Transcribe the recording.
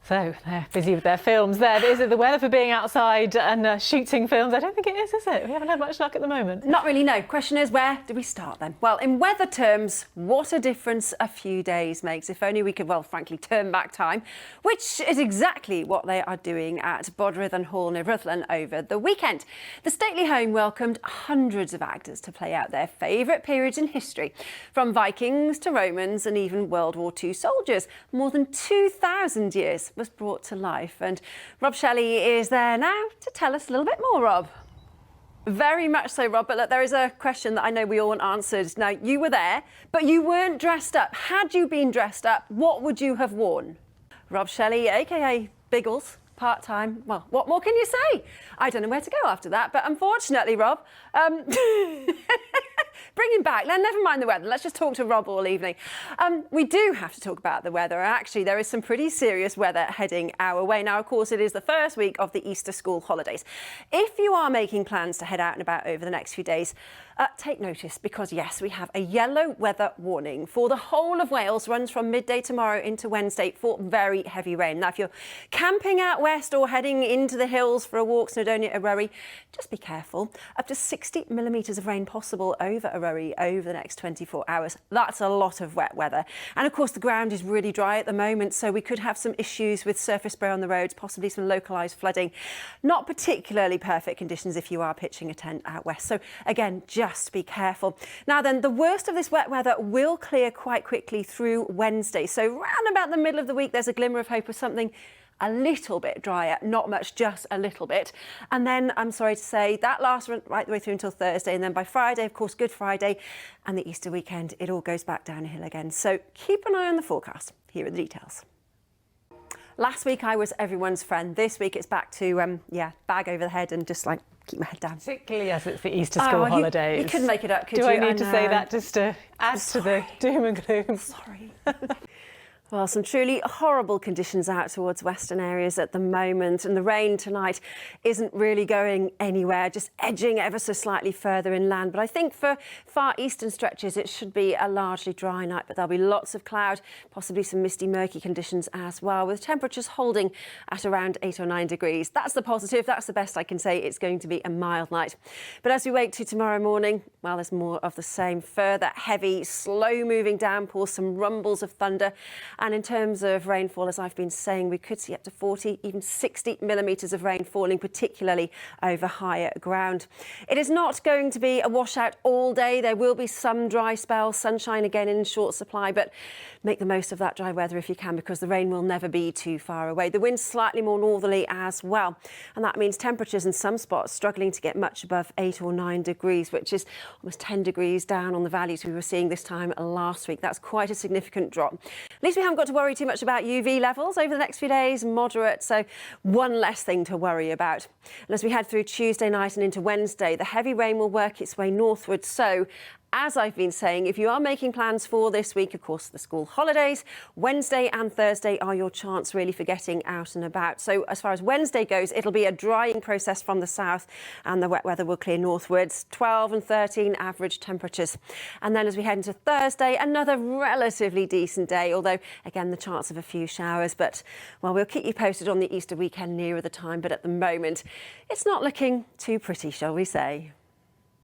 So they're busy with their films there. Is it the weather for being outside and shooting films? I don't think it is it? We haven't had much luck at the moment. Not really, no. Question is, where do we start then? Well, in weather terms, what a difference a few days makes. If only we could, well, frankly, turn back time, which is exactly what they are doing at Bodryddon Hall near Rutland over the weekend. The stately home welcomed hundreds of actors to play out their favourite periods in history, from Vikings to Romans and even World War II soldiers. More than 2,000 years was brought to life, and Rob Shelley is there now to tell us a little bit more. Rob. Very much so, Rob, but look, there is a question that I know we all want answered. Now, you were there, but you weren't dressed up. Had you been dressed up, what would you have worn? Rob Shelley, aka Biggles, part-time. Well, what more can you say? I don't know where to go after that, but unfortunately, Rob, bring him back. Now, never mind the weather. Let's just talk to Rob all evening. We do have to talk about the weather. Actually, there is some pretty serious weather heading our way. Now, of course, it is the first week of the Easter school holidays. If you are making plans to head out and about over the next few days, take notice because, yes, we have a yellow weather warning for the whole of Wales. Runs from midday tomorrow into Wednesday for very heavy rain. Now, if you're camping out west or heading into the hills for a walk, Snowdonia, Eryri, just be careful. Up to 60 millimetres of rain possible over Eryri over the next 24 hours. That's a lot of wet weather. And of course, the ground is really dry at the moment, so we could have some issues with surface spray on the roads, possibly some localised flooding. Not particularly perfect conditions if you are pitching a tent out west. So again, just be careful. Now then, the worst of this wet weather will clear quite quickly through Wednesday. So round about the middle of the week, there's a glimmer of hope of something a little bit drier, not much, just a little bit. And then, I'm sorry to say, that lasts right the way through until Thursday. And then by Friday, of course, Good Friday and the Easter weekend, it all goes back downhill again. So keep an eye on the forecast. Here are the details. Last week, I was everyone's friend. This week, it's back to, bag over the head and just like keep my head down. Particularly as it's the Easter school holidays. You couldn't make it up, could you? Do I need to say that just to add to the doom and gloom? Sorry. Well, some truly horrible conditions out towards western areas at the moment, and the rain tonight isn't really going anywhere, just edging ever so slightly further inland. But I think for far eastern stretches it should be a largely dry night, but there'll be lots of cloud, possibly some misty, murky conditions as well, with temperatures holding at around 8 or 9 degrees. That's the positive, that's the best I can say. It's going to be a mild night. But as we wake to tomorrow morning, well, there's more of the same. Further heavy, slow-moving downpours, some rumbles of thunder. And in terms of rainfall, as I've been saying, we could see up to 40, even 60 millimetres of rain falling, particularly over higher ground. It is not going to be a washout all day. There will be some dry spells, sunshine again in short supply, but make the most of that dry weather if you can, because the rain will never be too far away. The wind's slightly more northerly as well, and that means temperatures in some spots struggling to get much above 8 or 9 degrees, which is almost 10 degrees down on the values we were seeing this time last week. That's quite a significant drop. At least we haven't got to worry too much about UV levels over the next few days, moderate, so one less thing to worry about. And as we head through Tuesday night and into Wednesday, the heavy rain will work its way northward, so as I've been saying, if you are making plans for this week, of course, the school holidays, Wednesday and Thursday are your chance really for getting out and about. So as far as Wednesday goes, it'll be a drying process from the south and the wet weather will clear northwards, 12 and 13 average temperatures. And then as we head into Thursday, another relatively decent day, although, again, the chance of a few showers. But, well, we'll keep you posted on the Easter weekend nearer the time. But at the moment, it's not looking too pretty, shall we say.